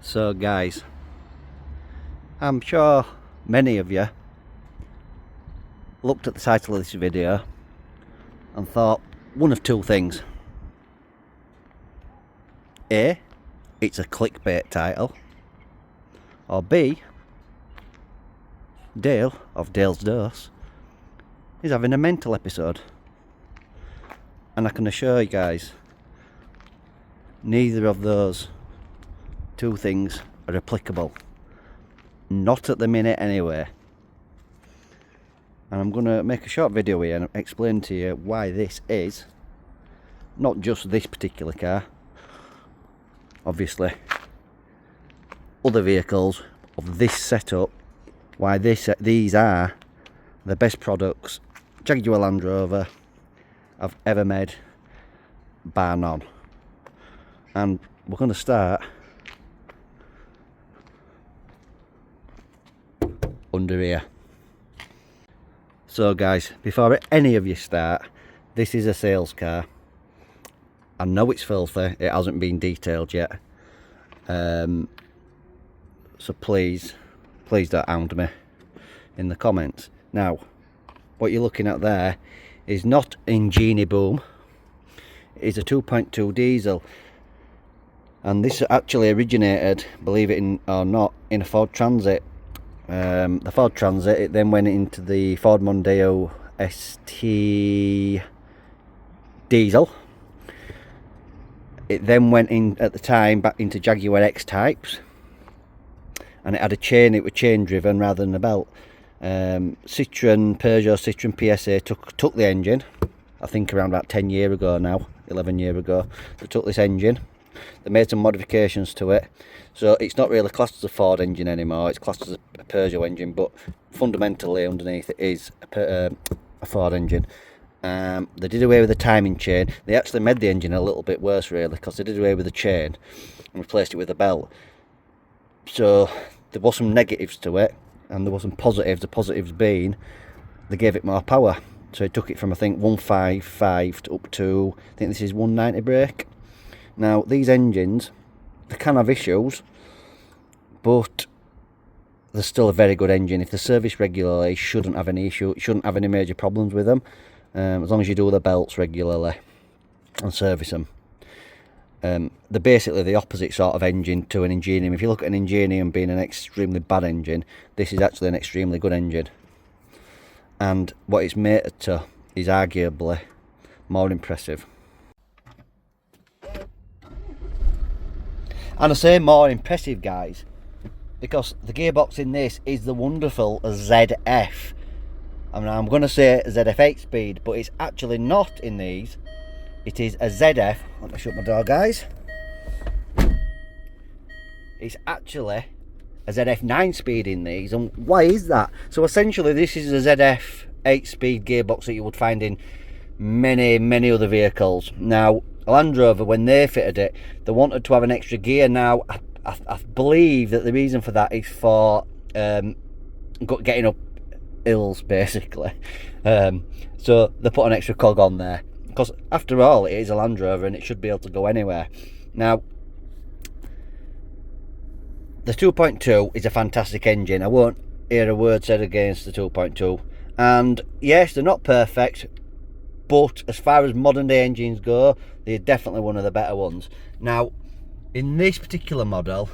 So guys, I'm sure many of you looked at the title of this video and thought one of two things. A, it's a clickbait title, or B, Dale of Dale's Dose is having a mental episode. And I can assure you guys, neither of those two things are applicable. Not at the minute anyway. And I'm going to make a short video here and explain to you why this is not just this particular car, obviously other vehicles of this setup, why these are the best products Jaguar Land Rover I've ever made, bar none. And we're going to start under here. So guys, before any of you start, this is a sales car. I know it's filthy, it hasn't been detailed yet, so please don't hound me in the comments. Now, what you're looking at there is not Genie Boom, it's a 2.2 diesel, and this actually originated, believe it or not, in a Ford Transit. The Ford Transit, it then went into the Ford Mondeo ST diesel. It then went in, at the time, back into Jaguar X types, and it had a chain, it was chain driven rather than a belt. Peugeot Citroen PSA took the engine, I think around about 10 years ago now, 11 years ago. They took this engine, they made some modifications to it, so it's not really classed as a Ford engine anymore, it's classed as a Peugeot engine, but fundamentally underneath it is a Ford engine. They did away with the timing chain. They actually made the engine a little bit worse really, because they did away with the chain and replaced it with a belt. So there was some negatives to it and there was some positives. The positives being they gave it more power, so it took it from I think 155 to up to, I think this is 190 brake. Now these engines, they can have issues, but they're still a very good engine. If they're serviced regularly, shouldn't have any issue, shouldn't have any major problems with them, as long as you do the belts regularly and service them. They're basically the opposite sort of engine to an Ingenium. If you look at an Ingenium being an extremely bad engine, this is actually an extremely good engine. And what it's mated to is arguably more impressive. And I say more impressive, guys, because the gearbox in this is the wonderful ZF. I mean, I'm going to say ZF 8-speed, but it's actually not in these. It is a ZF. Let me shut my door, guys. It's actually a ZF 9-speed in these. And why is that? So essentially, this is a ZF 8-speed gearbox that you would find in many other vehicles. Now, Land Rover, when they fitted it, they wanted to have an extra gear. Now, I believe that the reason for that is for getting up hills, basically. So they put an extra cog on there, because after all, it is a Land Rover and it should be able to go anywhere. Now, the 2.2 is a fantastic engine. I won't hear a word said against the 2.2. And yes, they're not perfect, but as far as modern day engines go, they're definitely one of the better ones. Now, in this particular model,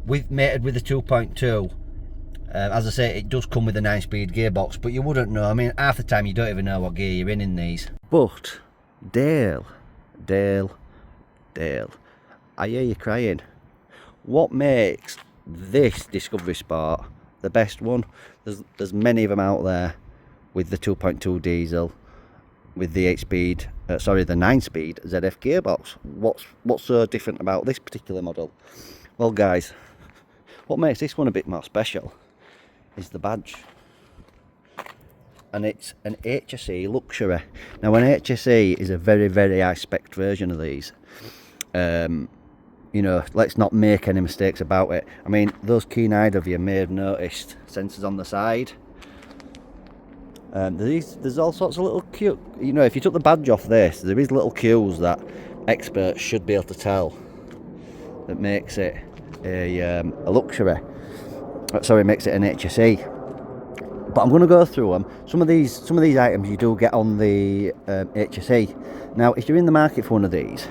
mated with the 2.2, as I say, it does come with a 9-speed gearbox, but you wouldn't know. I mean, half the time you don't even know what gear you're in these. But Dale, I hear you crying. What makes this Discovery Sport the best one? There's many of them out there with the 2.2 diesel, with the 9-speed ZF gearbox. What's so different about this particular model? Well, guys, what makes this one a bit more special is the badge, and it's an HSE luxury. Now, an HSE is a very high spec version of these. You know, let's not make any mistakes about it. I mean, those keen-eyed of you may have noticed sensors on the side. There's all sorts of little cue. You know, if you took the badge off this, there is little cues that experts should be able to tell that makes it a luxury. Sorry, makes it an HSE. But I'm going to go through them. Some of these items you do get on the HSE. Now, if you're in the market for one of these,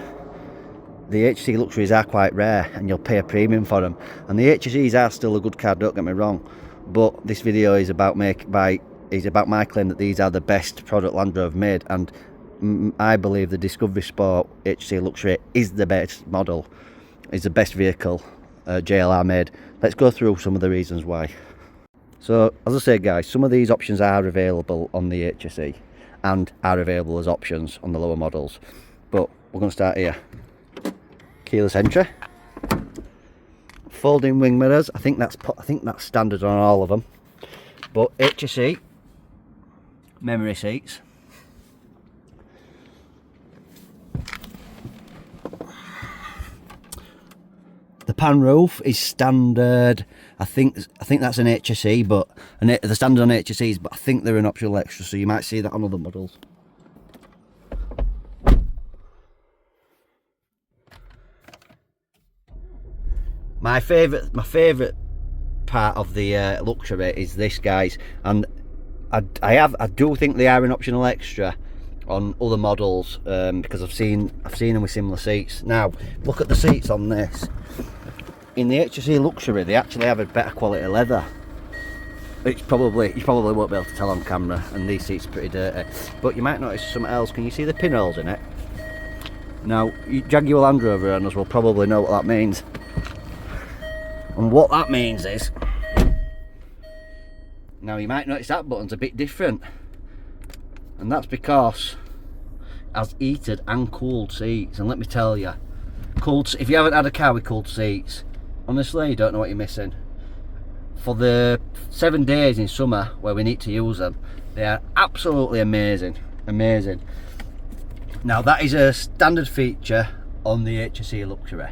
the HSE luxuries are quite rare, and you'll pay a premium for them. And the HSEs are still a good car, don't get me wrong. But this video is about my claim that these are the best product Land Rover made, and I believe the Discovery Sport HSE luxury is the best model, is the best vehicle JLR made. Let's go through some of the reasons why. So, as I say guys, some of these options are available on the HSE and are available as options on the lower models. But we're going to start here. Keyless entry. Folding wing mirrors. I think that's standard on all of them. But HSE. Memory seats. The pan roof is standard. I think that's an HSE, but the standard on HSEs, but I think they're an optional extra, so you might see that on other models. My favourite part of the luxury is this, guys, and I do think they are an optional extra on other models because I've seen them with similar seats. Now look at the seats on this. In the HSE luxury, they actually have a better quality leather. You probably won't be able to tell on camera, and these seats are pretty dirty. But you might notice something else. Can you see the pinholes in it? Now, you Jaguar Land Rover owners will probably know what that means. And what that means is, now you might notice that button's a bit different, and that's because it has heated and cooled seats. And let me tell you, if you haven't had a car with cooled seats, honestly, you don't know what you're missing. For the 7 days in summer where we need to use them, they are absolutely amazing. Amazing. Now that is a standard feature on the HSE luxury.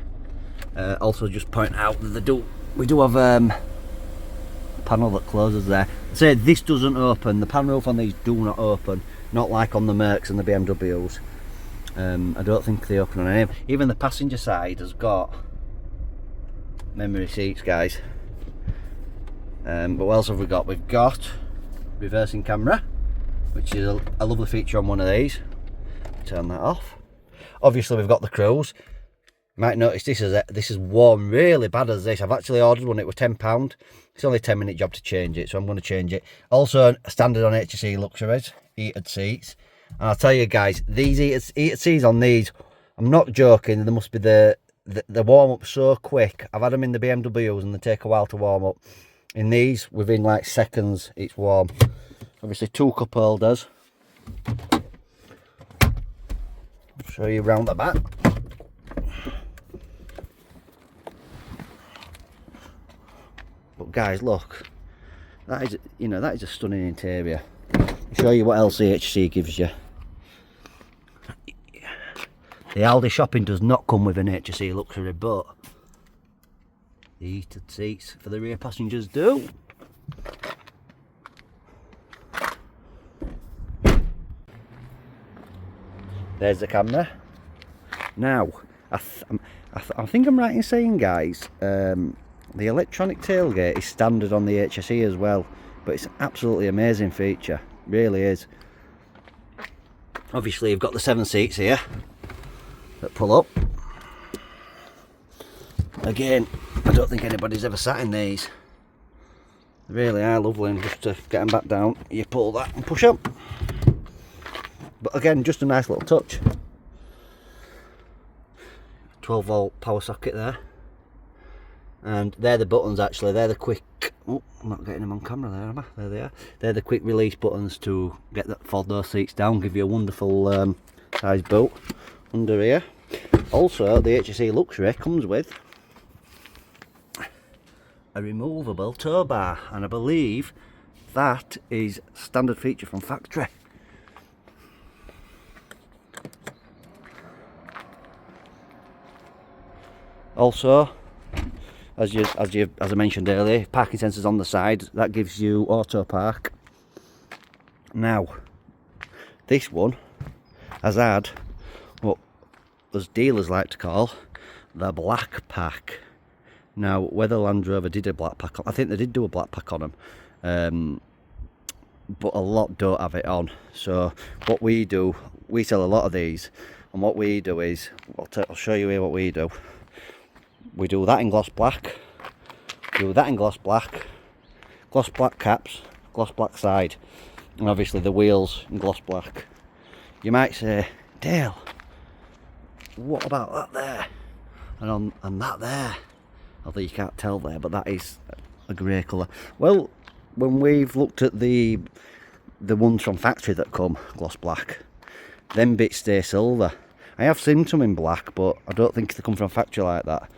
Also, just point out that we do have a panel that closes there. Say this doesn't open. The pan roof on these do not open, not like on the Mercs and the BMWs. I don't think they open on any. Even the passenger side has got memory seats, guys. But what else have we got? We've got reversing camera, which is a lovely feature on one of these. Turn that off. Obviously, we've got the cruise. You might notice this is warm really bad as this. I've actually ordered one. It was £10. It's only a 10-minute job to change it, so I'm going to change it. Also, standard on HSE luxuries, heated seats. And I'll tell you guys, these heated seats on these, I'm not joking, there must be the warm up so quick. I've had them in the BMWs and they take a while to warm up. In these, within like seconds, it's warm. Obviously, 2 cup holders. Show you round the back. But guys, look, that is a stunning interior. I'll show you what else the HSE gives you. The Aldi shopping does not come with an HSE luxury, but the heated seats for the rear passengers do. There's the camera. Now, I think I'm right in saying, guys, the electronic tailgate is standard on the HSE as well, but it's an absolutely amazing feature, really is. Obviously, you've got the 7 seats here that pull up. Again, I don't think anybody's ever sat in these. They really are lovely, and just to get them back down, you pull that and push up. But again, just a nice little touch. 12-volt power socket there. And they're the buttons actually, they're the quick, oh, I'm not getting them on camera there, am I? There they are. They're the quick release buttons to fold those seats down, give you a wonderful size boot under here. Also, the HSE luxury comes with a removable tow bar, and I believe that is standard feature from factory. Also, as I mentioned earlier, parking sensors on the side, that gives you auto park. Now, this one has had what us dealers like to call the black pack. Now, whether Land Rover did a black pack, I think they did do a black pack on them, but a lot don't have it on. So what we do, we sell a lot of these, and what we do is, I'll show you here what we do. We do that in gloss black, do that in gloss black caps, gloss black side, and obviously the wheels in gloss black. You might say, Dale, what about that there? And that there, although you can't tell there, but that is a grey colour. Well, when we've looked at the ones from factory that come gloss black, them bits stay silver. I have seen some in black, but I don't think they come from factory like that.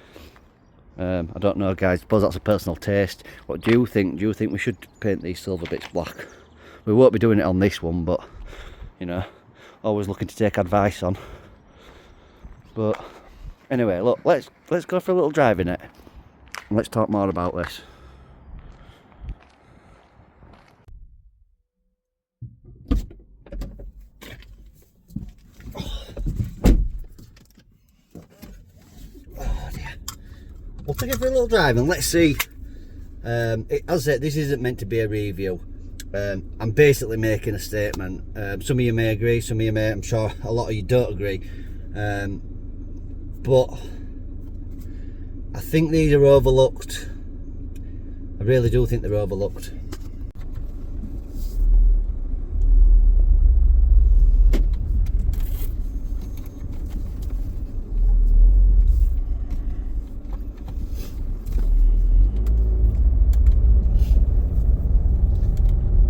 I don't know, guys, I suppose that's a personal taste. What do you think? Do you think we should paint these silver bits black? We won't be doing it on this one, but, you know, always looking to take advice on. But anyway, look, let's go for a little drive in it. Let's talk more about this. We'll take it for a little drive and let's see. As I said, this isn't meant to be a review. I'm basically making a statement. Some of you may agree, some of you may, I'm sure a lot of you don't agree. But I think these are overlooked. I really do think they're overlooked.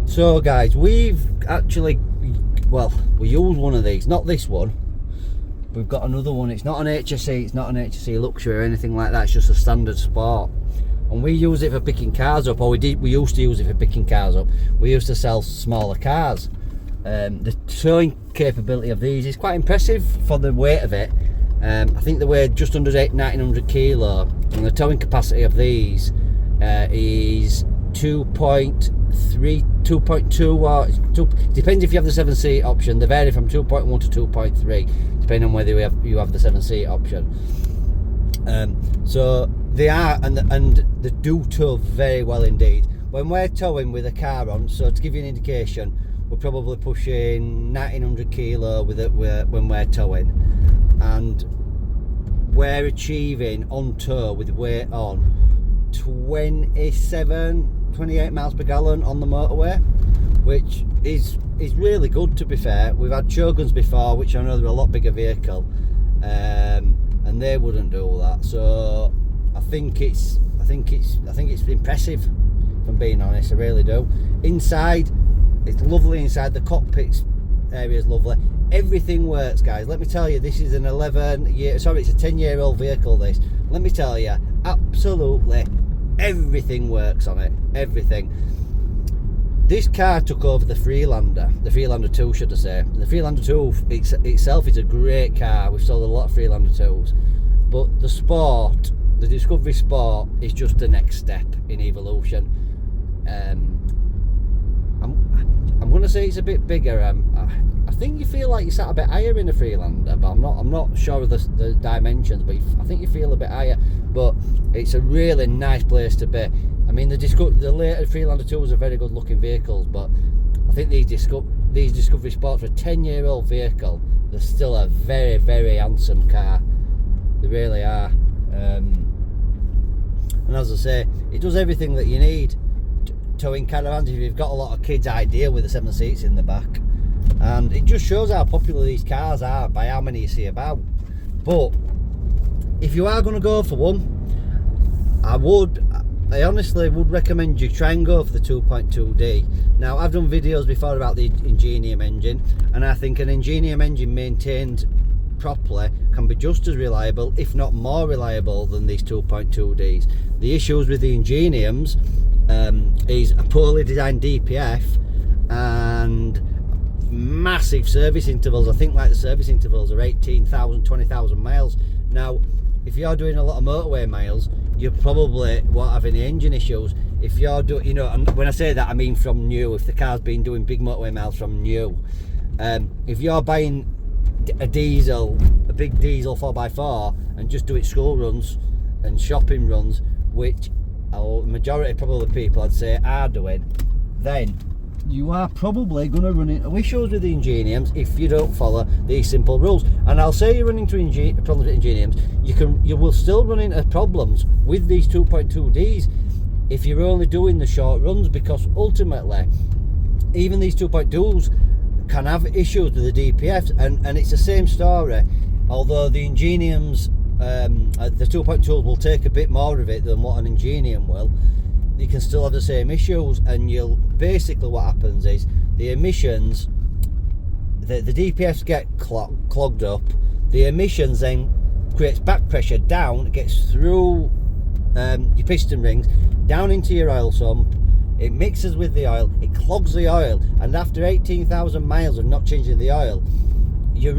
So guys, we've actually, well, we use one of these, not this one. We've got another one. It's not an HSE, it's not an HSE luxury or anything like that, it's just a standard sport. And we use it for picking cars up, or we used to use it for picking cars up. We used to sell smaller cars. The towing capability of these is quite impressive for the weight of it. I think they weigh just under 1900 kilo, and the towing capacity of these is 2.3, 2.2, or depends if you have the 7-seat option. They vary from 2.1 to 2.3, depending on whether you have the 7-seat option. So they are, and they do tow very well indeed. When we're towing with a car on, so to give you an indication, we're probably pushing 1900 kilo with it when we're towing, and we're achieving on tow with weight on 28 miles per gallon on the motorway, which is really good, to be fair. We've had Shoguns before, which I know they're a lot bigger vehicle, and they wouldn't do that. So I think it's impressive, if I'm being honest. I really do. Inside, it's lovely. Inside, the cockpit area is lovely. Everything works, guys. Let me tell you, this is an it's a 10-year-old vehicle. This, let me tell you, absolutely everything works on it. Everything. This car took over the Freelander 2, should I say. The Freelander 2 itself is a great car. We've sold a lot of Freelander 2s, but the Sport, the Discovery Sport, is just the next step in evolution. I'm going to say it's a bit bigger. I think you feel like you sat a bit higher in a Freelander, but I'm not sure of the dimensions, but I think you feel a bit higher. But it's a really nice place to be. I mean, the later Freelander 2s are very good looking vehicles, but I think these Discovery Sports, for a 10-year-old vehicle, they're still a very, very handsome car. They really are. And as I say, it does everything that you need. Towing caravans, if you've got a lot of kids, ideal with the 7 seats in the back. And it just shows how popular these cars are by how many you see about. But if you are going to go for one, I honestly would recommend you try and go for the 2.2D. Now, I've done videos before about the Ingenium engine, and I think an Ingenium engine maintained properly can be just as reliable, if not more reliable, than these 2.2Ds. The issues with the Ingeniums is a poorly designed DPF and massive service intervals. I think like the service intervals are 18,000, 20,000 miles. Now, if you're doing a lot of motorway miles, you probably won't have any engine issues. If you're doing, you know, and when I say that, I mean from new. If the car's been doing big motorway miles from new, if you're buying a big diesel 4x4 and just do it school runs, and shopping runs, which the majority probably people I'd say are doing, then you are probably going to run into issues with the Ingeniums if you don't follow these simple rules. And I'll say you're running into problems with Ingeniums, you will still run into problems with these 2.2Ds if you're only doing the short runs, because ultimately even these 2.2s can have issues with the DPFs, and it's the same story. Although the Ingeniums, the 2.2s will take a bit more of it than what an Ingenium will, you can still have the same issues. And you'll basically, what happens is the emissions, the DPFs get clogged up, the emissions then creates back pressure down, it gets through your piston rings down into your oil sump, it mixes with the oil, it clogs the oil, and after 18,000 miles of not changing the oil, you're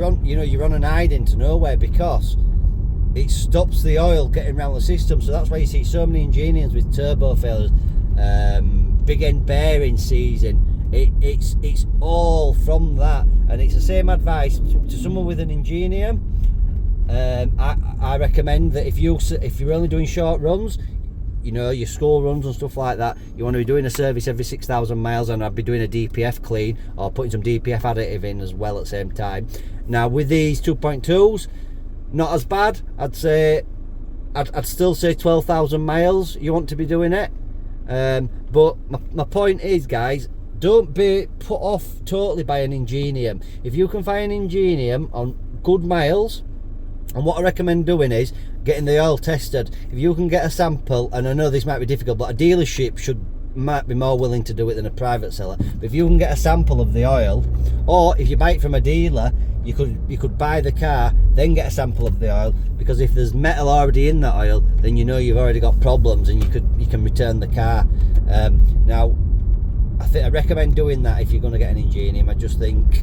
on an hiding to nowhere, because it stops the oil getting around the system. So that's why you see so many Ingeniums with turbo failures, big end bearing seizing. It's all from that, and it's the same advice to someone with an Ingenium. I recommend that if you're only doing short runs, your school runs and stuff like that, you want to be doing a service every 6,000 miles, and I'd be doing a DPF clean or putting some DPF additive in as well at the same time. Now with these 2.2s, not as bad. I'd still say 12,000 miles you want to be doing it. But my point is, guys, don't be put off totally by an Ingenium. If you can find an Ingenium on good miles, and what I recommend doing is getting the oil tested. If you can get a sample, and I know this might be difficult, but a dealership might be more willing to do it than a private seller. But if you can get a sample of the oil, or if you buy it from a dealer, you could buy the car, then get a sample of the oil, because if there's metal already in that oil, then you've already got problems, and you can return the car. Now I recommend doing that if you're going to get an Ingenium. I just think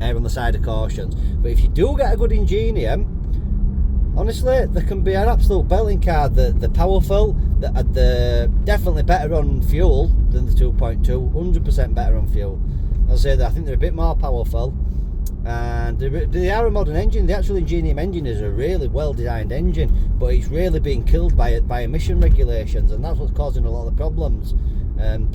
err on the side of cautions. But if you do get a good Ingenium, honestly, they can be an absolute belting car. They're powerful, they're definitely better on fuel than the 2.2, 100% better on fuel. As I say, I think they're a bit more powerful, and they are a modern engine. The actual Ingenium engine is a really well designed engine, but it's really being killed by emission regulations, and that's what's causing a lot of the problems.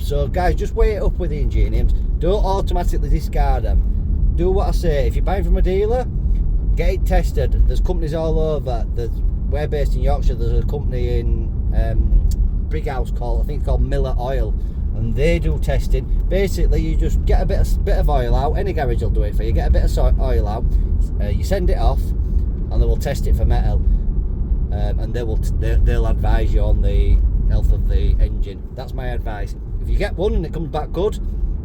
So guys, just weigh it up with the Ingeniums. Don't automatically discard them. Do what I say. If you're buying from a dealer, get it tested. There's companies all over. We're based in Yorkshire. There's a company in Brighouse I think it's called Miller Oil, and they do testing. Basically, you just get a bit of oil out. Any garage will do it for you. Get a bit of oil out, you send it off, and they will test it for metal, and they'll advise you on the health of the engine. That's my advice. If you get one and it comes back good,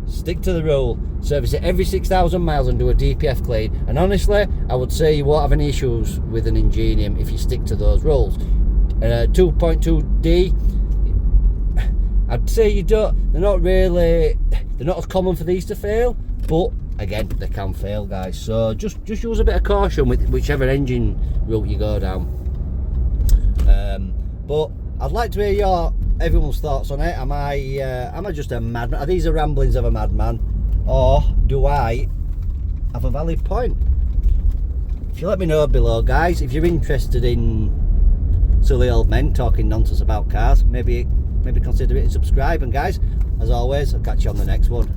stick to the rule. Service it every 6,000 miles and do a DPF clean. And honestly, I would say you won't have any issues with an Ingenium if you stick to those rules. 2.2D, I'd say they're not as common for these to fail, but again, they can fail, guys. So just use a bit of caution with whichever engine route you go down. But I'd like to hear everyone's thoughts on it. Am I just a madman? Are these the ramblings of a madman, or do I have a valid point? If you let me know below, guys, if you're interested in silly old men talking nonsense about cars, maybe consider it and subscribe. And guys, as always, I'll catch you on the next one.